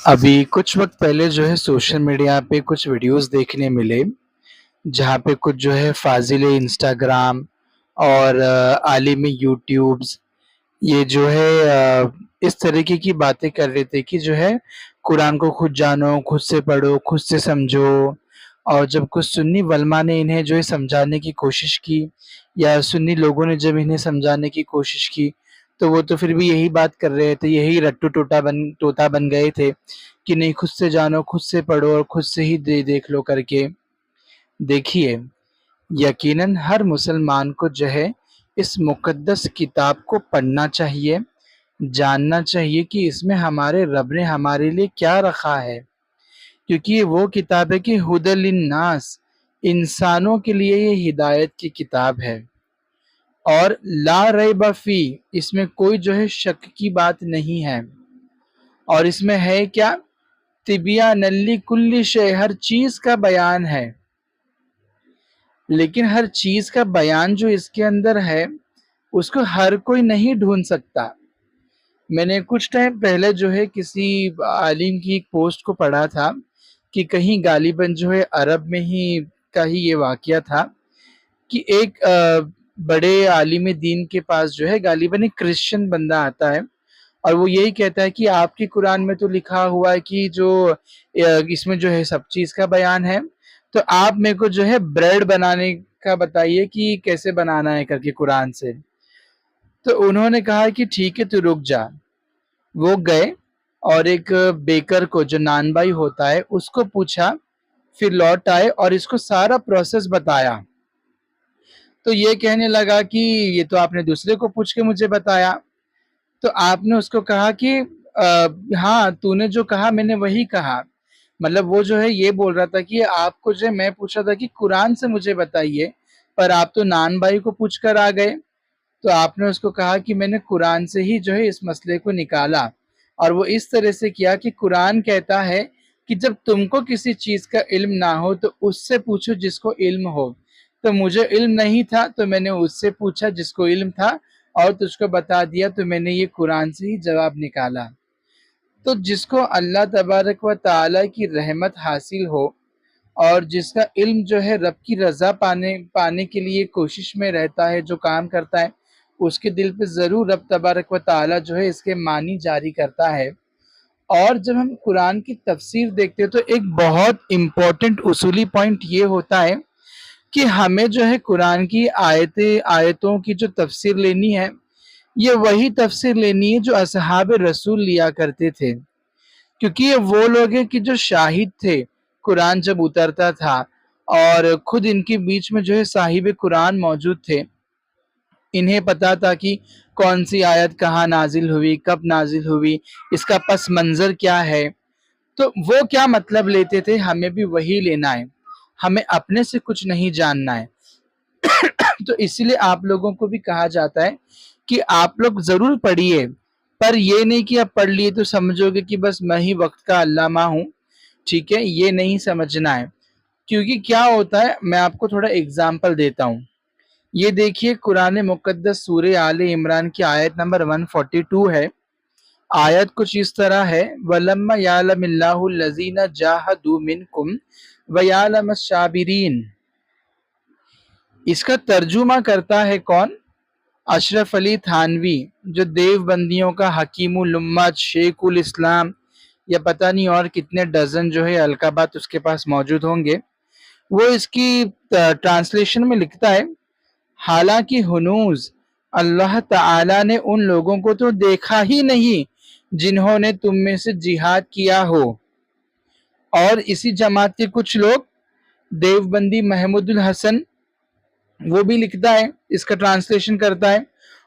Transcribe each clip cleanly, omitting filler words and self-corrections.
ابھی کچھ وقت پہلے جو ہے سوشل میڈیا پہ کچھ ویڈیوز دیکھنے ملے جہاں پہ کچھ جو ہے فاضل انسٹاگرام اور عالم یوٹیوبز یہ جو ہے اس طریقے کی باتیں کر رہے تھے کہ جو ہے قرآن کو خود جانو، خود سے پڑھو، خود سے سمجھو۔ اور جب کچھ سنی علماء نے انہیں جو ہے سمجھانے کی کوشش کی یا سنی لوگوں نے جب انہیں سمجھانے کی کوشش کی تو وہ تو پھر بھی یہی بات کر رہے تھے، یہی رٹو ٹوٹا بن گئے تھے کہ نہیں، خود سے جانو، خود سے پڑھو اور خود سے ہی دیکھ لو کر کے۔ دیکھیے، یقیناً ہر مسلمان کو جو ہے اس مقدس کتاب کو پڑھنا چاہیے، جاننا چاہیے کہ اس میں ہمارے رب نے ہمارے لیے کیا رکھا ہے، کیونکہ یہ وہ کتاب ہے کہ ہدی للناس، انسانوں کے لیے یہ ہدایت کی کتاب ہے، اور لا ریب فی، اس میں کوئی جو ہے شک کی بات نہیں ہے، اور اس میں ہے کیا؟ طبیان لکل شیء، ہر چیز کا بیان ہے۔ لیکن ہر چیز کا بیان جو اس کے اندر ہے اس کو ہر کوئی نہیں ڈھونڈ سکتا۔ میں نے کچھ ٹائم پہلے جو ہے کسی عالم کی ایک پوسٹ کو پڑھا تھا کہ کہیں غالباً جو ہے عرب میں ہی کا ہی یہ واقعہ تھا کہ ایک بڑے عالم دین کے پاس جو ہے غالباً ایک کرسچن بندہ آتا ہے اور وہ یہی کہتا ہے کہ آپ کی قرآن میں تو لکھا ہوا ہے کہ جو اس میں جو ہے سب چیز کا بیان ہے، تو آپ میرے کو جو ہے بریڈ بنانے کا بتائیے کہ کیسے بنانا ہے کر کے قرآن سے۔ تو انہوں نے کہا کہ ٹھیک ہے تو رک جا۔ وہ گئے اور ایک بیکر کو جو نان بائی ہوتا ہے اس کو پوچھا، پھر لوٹ آئے اور اس کو سارا پروسیس بتایا۔ تو یہ کہنے لگا کہ یہ تو آپ نے دوسرے کو پوچھ کے مجھے بتایا۔ تو آپ نے اس کو کہا کہ ہاں تو نے جو کہا میں نے وہی کہا، مطلب وہ جو ہے یہ بول رہا تھا کہ آپ کو جو ہے میں پوچھا تھا کہ قرآن سے مجھے بتائیے، پر آپ تو نان بھائی کو پوچھ کر آ گئے۔ تو آپ نے اس کو کہا کہ میں نے قرآن سے ہی جو ہے اس مسئلے کو نکالا، اور وہ اس طرح سے کیا کہ قرآن کہتا ہے کہ جب تم کو کسی چیز کا علم نہ ہو تو اس سے پوچھو جس کو علم ہو۔ تو مجھے علم نہیں تھا تو میں نے اس سے پوچھا جس کو علم تھا اور تجھ کو بتا دیا، تو میں نے یہ قرآن سے ہی جواب نکالا۔ تو جس کو اللہ تبارک و تعالی کی رحمت حاصل ہو اور جس کا علم جو ہے رب کی رضا پانے کے لیے کوشش میں رہتا ہے، جو کام کرتا ہے، اس کے دل پہ ضرور رب تبارک و تعالی جو ہے اس کے معنی جاری کرتا ہے۔ اور جب ہم قرآن کی تفسیر دیکھتے ہیں تو ایک بہت امپورٹنٹ اصولی پوائنٹ یہ ہوتا ہے کہ ہمیں جو ہے قرآن کی آیتوں کی جو تفسیر لینی ہے، یہ وہی تفسیر لینی ہے جو اصحاب رسول لیا کرتے تھے، کیونکہ یہ وہ لوگ ہیں کہ جو شاہد تھے قرآن جب اترتا تھا، اور خود ان کے بیچ میں جو ہے صاحب قرآن موجود تھے، انہیں پتا تھا کہ کون سی آیت کہاں نازل ہوئی، کب نازل ہوئی، اس کا پس منظر کیا ہے۔ تو وہ کیا مطلب لیتے تھے، ہمیں بھی وہی لینا ہے، ہمیں اپنے سے کچھ نہیں جاننا ہے۔ تو اسی لیے آپ لوگوں کو بھی کہا جاتا ہے کہ آپ لوگ ضرور پڑھیے، پر یہ نہیں کہ آپ پڑھ لیے تو سمجھو گے کہ بس میں ہی وقت کا علامہ ہوں، ٹھیک ہے، یہ نہیں سمجھنا ہے۔ کیونکہ کیا ہوتا ہے، میں آپ کو تھوڑا اگزامپل دیتا ہوں۔ یہ دیکھیے قرآن مقدس سورہ آل عمران کی آیت نمبر 142 ہے۔ آیت کچھ اس طرح ہے، وَلَمَّا يَعْلَمِ اللَّهُ الَّذِينَ جَاهَدُوا مِنْكُمْ وَيَعْلَمَ الصَّابِرِينَ۔ اس کا ترجمہ کرتا ہے کون؟ اشرف علی تھانوی، جو دیوبندیوں کا حکیم الامت، شیخ الاسلام، یا پتہ نہیں اور کتنے ڈزن جو ہے القابات اس کے پاس موجود ہوں گے۔ وہ اس کی ٹرانسلیشن میں لکھتا ہے، حالانکہ ہنوز اللہ تعالی نے ان لوگوں کو تو دیکھا ہی نہیں جنہوں نے تم میں سے جہاد کیا ہو۔ اور اسی جماعت کے کچھ لوگ، دیوبندی محمود الحسن، وہ بھی لکھتا ہے، اس کا ٹرانسلیشن کرتا ہے،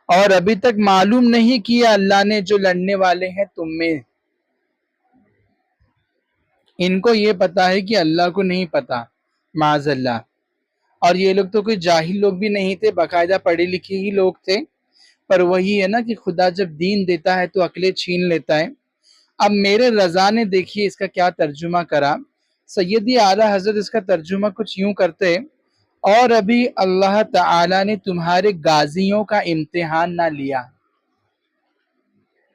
اور ابھی تک معلوم نہیں کیا اللہ نے جو لڑنے والے ہیں تم میں۔ ان کو یہ پتا ہے کہ اللہ کو نہیں پتا، معاذ اللہ۔ اور یہ لوگ تو کوئی جاہل لوگ بھی نہیں تھے، باقاعدہ پڑھے لکھے ہی لوگ تھے، پر وہی ہے نا کہ خدا جب دین دیتا ہے تو عقلیں چھین لیتا ہے۔ اب میرے رضا نے دیکھیے اس کا کیا ترجمہ کرا۔ سیدی اعلیٰ حضرت اس کا ترجمہ کچھ یوں کرتے، اور ابھی اللہ تعالی نے تمہارے غازیوں کا امتحان نہ لیا۔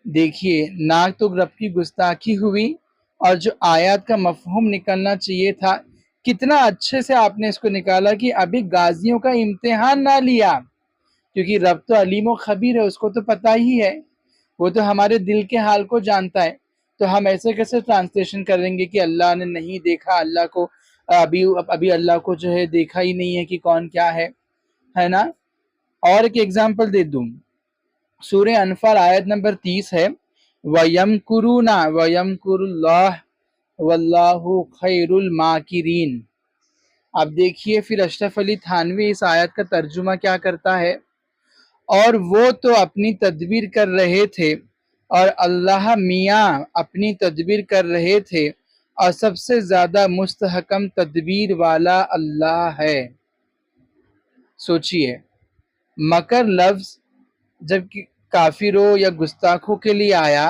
دیکھیے، نہ تو رب کی گستاخی ہوئی اور جو آیات کا مفہوم نکلنا چاہیے تھا کتنا اچھے سے آپ نے اس کو نکالا کہ ابھی غازیوں کا امتحان نہ لیا، کیونکہ رب تو علیم و خبیر ہے، اس کو تو پتہ ہی ہے، وہ تو ہمارے دل کے حال کو جانتا ہے۔ تو ہم ایسے کیسے ٹرانسلیشن کریں گے کہ اللہ نے نہیں دیکھا، اللہ کو ابھی اللہ کو جو ہے دیکھا ہی نہیں ہے کہ کون کیا ہے نا۔ اور ایک ایگزامپل دے دوں، سورہ انفال آیت نمبر 30 ہے، وَيَمْكُرُونَ وَيَمْكُرُ اللَّهُ وَاللَّهُ خَيْرُ الْمَاكِرِينَ۔ اب دیکھیے پھر اشرف علی تھانوی اس آیت کا ترجمہ کیا کرتا ہے، اور وہ تو اپنی تدبیر کر رہے تھے اور اللہ میاں اپنی تدبیر کر رہے تھے، اور سب سے زیادہ مستحکم تدبیر والا اللہ ہے۔ سوچئے، مکر لفظ جب کافروں یا گستاخوں کے لیے آیا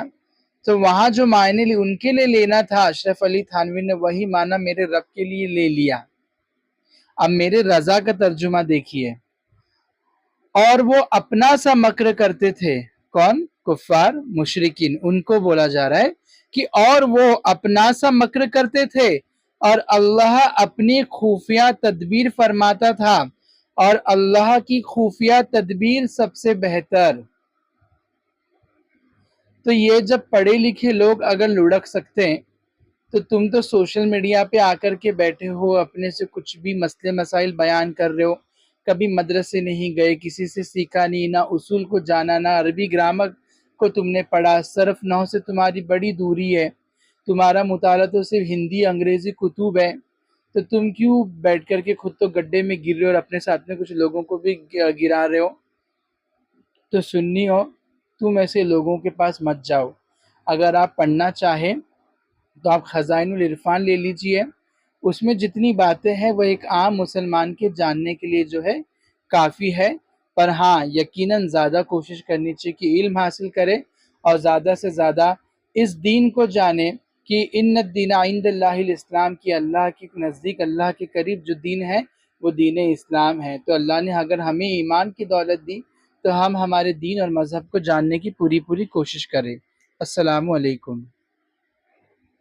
تو وہاں جو معنی ان کے لیے لینا تھا اشرف علی تھانوی نے وہی معنی میرے رب کے لیے لے لیا۔ اب میرے رضا کا ترجمہ دیکھیے، اور وہ اپنا سا مکر کرتے تھے، کون؟ کفار مشرکین، ان کو بولا جا رہا ہے کہ اور وہ اپنا سا مکر کرتے تھے اور اللہ اپنی خفیہ تدبیر فرماتا تھا، اور اللہ کی خفیہ تدبیر سب سے بہتر۔ تو یہ جب پڑھے لکھے لوگ اگر لڑک سکتے ہیں تو تم تو سوشل میڈیا پہ آ کر کے بیٹھے ہو، اپنے سے کچھ بھی مسئلے مسائل بیان کر رہے ہو، کبھی مدرسے نہیں گئے، کسی سے سیکھا نہیں، نہ اصول کو جانا، نہ عربی گرامر کو تم نے پڑھا، صرف نحو سے تمہاری بڑی دوری ہے، تمہارا مطالعہ تو صرف ہندی انگریزی کتب ہے، تو تم کیوں بیٹھ کر کے خود تو گڈھے میں گر رہے ہو اور اپنے ساتھ میں کچھ لوگوں کو بھی گرا رہے ہو؟ تو سنی ہو، تم ایسے لوگوں کے پاس مت جاؤ۔ اگر آپ پڑھنا چاہیں تو آپ خزائن العرفان لے لیجئے، اس میں جتنی باتیں ہیں وہ ایک عام مسلمان کے جاننے کے لیے جو ہے کافی ہے، پر ہاں یقیناً زیادہ کوشش کرنی چاہیے کہ علم حاصل کرے اور زیادہ سے زیادہ اس دین کو جانے کہ ان الدین عند اللہ الاسلام، کی اللہ کے نزدیک، اللہ کے قریب جو دین ہے وہ دین اسلام ہے۔ تو اللہ نے اگر ہمیں ایمان کی دولت دی تو ہم ہمارے دین اور مذہب کو جاننے کی پوری کوشش کریں۔ السلام علیکم۔